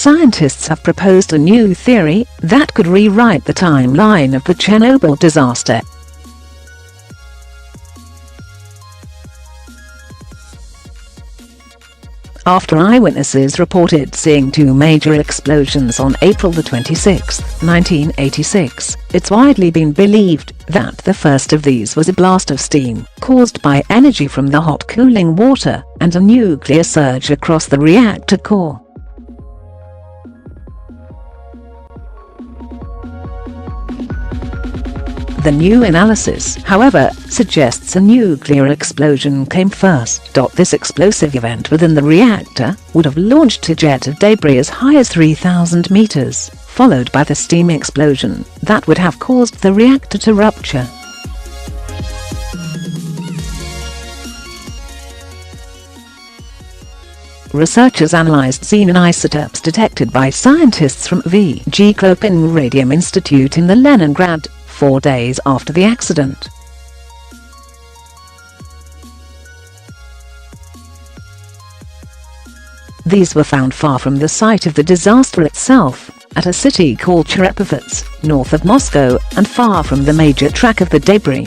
scientists have proposed a new theory that could rewrite the timeline of the Chernobyl disaster. After eyewitnesses reported seeing two major explosions on April 26, 1986, it's widely been believed that the first of these was a blast of steam caused by energy from the hot cooling water and a nuclear surge across the reactor core. The new analysis, however, suggests a nuclear explosion came first. This explosive event within the reactor would have launched ejected debris as high as 3,000 meters, followed by the steam explosion that would have caused the reactor to rupture. Researchers analyzed xenon isotopes detected by scientists from V.G.Khlopin Radium Institute in the Leningrad 4 days after the accident. These were found far from the site of the disaster itself, at a city called Cherepovets, north of Moscow, and far from the major track of the debris.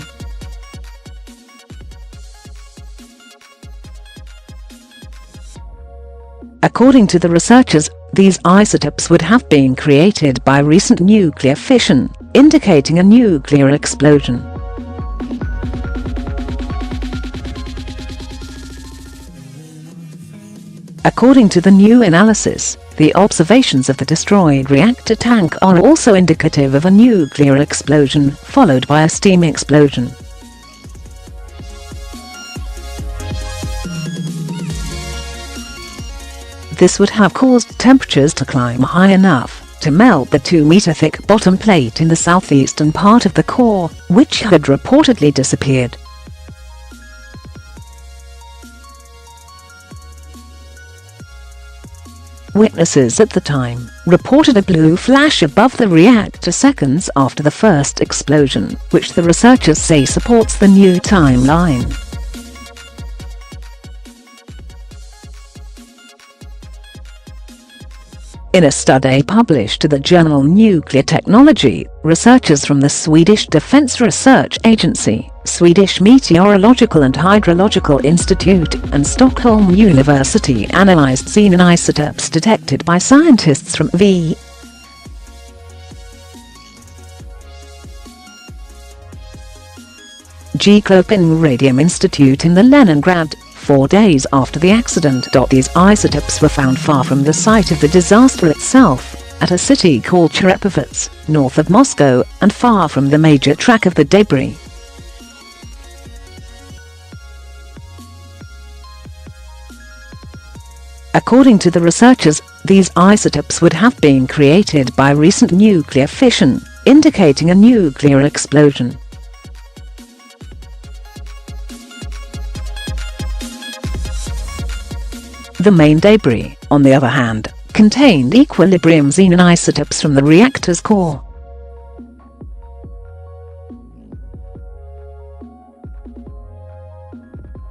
According to the researchers, these isotopes would have been created by recent nuclear fission, indicating a nuclear explosion. According to the new analysis, the observations of the destroyed reactor tank are also indicative of a nuclear explosion followed by a steam explosion. This would have caused temperatures to climb high enough to melt the 2-meter-thick bottom plate in the southeastern part of the core, which had reportedly disappeared. Witnesses at the time reported a blue flash above the reactor seconds after the first explosion, which the researchers say supports the new timeline. In a study published to the journal Nuclear Technology, researchers from the Swedish Defence Research Agency, Swedish Meteorological and Hydrological Institute, and Stockholm University analysed xenon isotopes detected by scientists from V.G.Khlopin Radium Institute in the Leningrad 4 days after the accident. These isotopes were found far from the site of the disaster itself, at a city called Cherepovets, north of Moscow, and far from the major track of the debris. According to the researchers, these isotopes would have been created by recent nuclear fission, indicating a nuclear explosion. The main debris, on the other hand, contained equilibrium xenon isotopes from the reactor's core.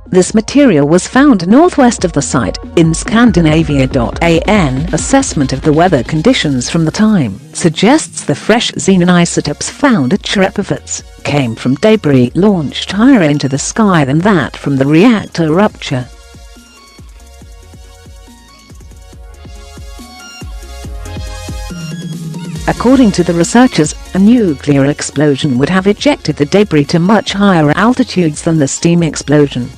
This material was found northwest of the site, in Scandinavia.An. Assessment of the weather conditions from the time suggests the fresh xenon isotopes found at Cherepovets came from debris launched higher into the sky than that from the reactor rupture. According to the researchers, a nuclear explosion would have ejected the debris to much higher altitudes than the steam explosion.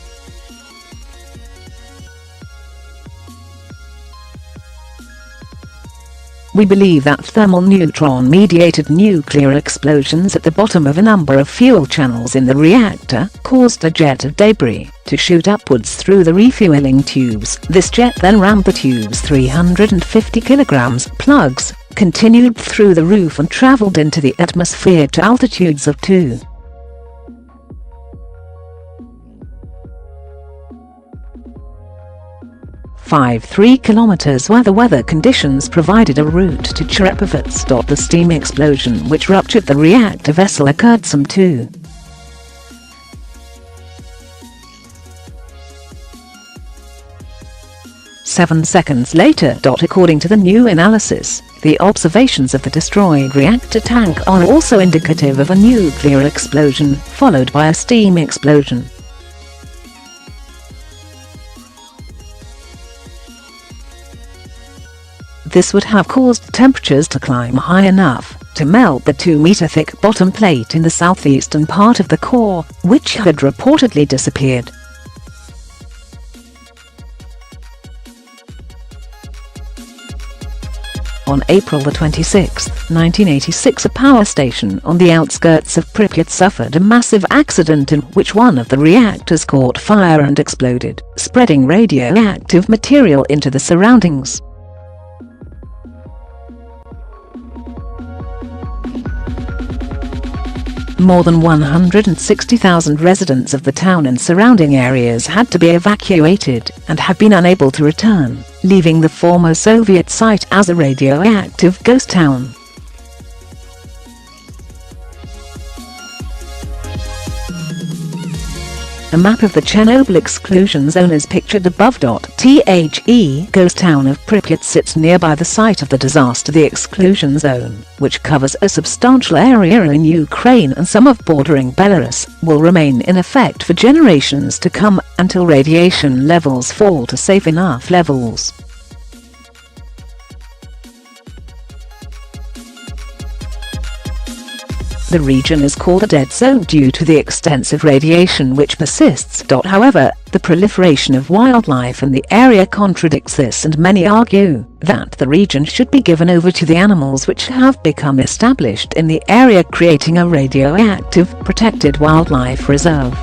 We believe that thermal neutron-mediated nuclear explosions at the bottom of a number of fuel channels in the reactor caused a jet of debris to shoot upwards through the refueling tubes. This jet then rammed the tube's 350 kg plugs, continued through the roof and traveled into the atmosphere to altitudes of 2.53 kilometers, where the weather conditions provided a route to Cherepovets. The steam explosion which ruptured the reactor vessel occurred some 2 7 seconds later. According to the new analysis, the observations of the destroyed reactor tank are also indicative of a nuclear explosion, followed by a steam explosion. This would have caused temperatures to climb high enough to melt the 2-meter-thick bottom plate in the southeastern part of the core, which had reportedly disappeared. On April 26, 1986, a power station on the outskirts of Pripyat suffered a massive accident in which one of the reactors caught fire and exploded, spreading radioactive material into the surroundings. More than 160,000 residents of the town and surrounding areas had to be evacuated and have been unable to return, leaving the former Soviet site as a radioactive ghost town. A map of the Chernobyl exclusion zone is pictured above. The ghost town of Pripyat sits nearby the site of the disaster. The exclusion zone, which covers a substantial area in Ukraine and some of bordering Belarus, will remain in effect for generations to come, until radiation levels fall to safe enough levels. The region is called a dead zone due to the extensive radiation which persists. However, the proliferation of wildlife in the area contradicts this, and many argue that the region should be given over to the animals which have become established in the area, creating a radioactive protected wildlife reserve.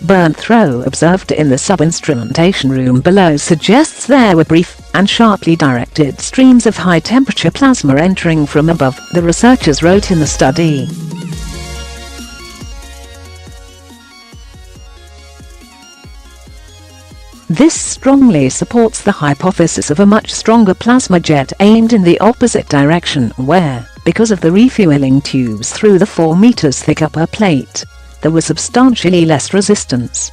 Burn throw observed in the sub-instrumentation room below suggests there were brief and sharply directed streams of high-temperature plasma entering from above, the researchers wrote in the study. This strongly supports the hypothesis of a much stronger plasma jet aimed in the opposite direction where, because of the refueling tubes through the 4 meters thick upper plate, there was substantially less resistance.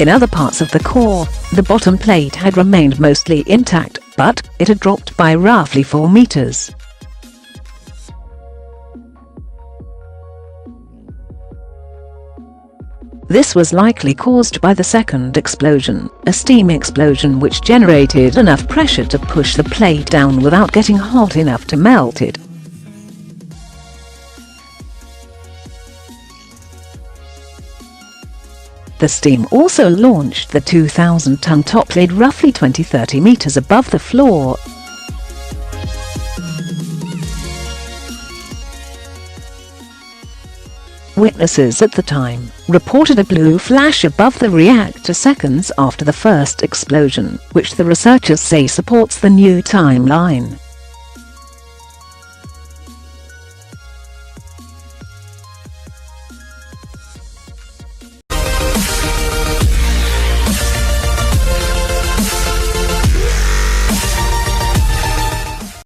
In other parts of the core, the bottom plate had remained mostly intact, but it had dropped by roughly 4 meters. This was likely caused by the second explosion, a steam explosion which generated enough pressure to push the plate down without getting hot enough to melt it. The steam also launched the 2,000-ton top lid roughly 20–30 meters above the floor. Witnesses at the time reported a blue flash above the reactor seconds after the first explosion, which the researchers say supports the new timeline.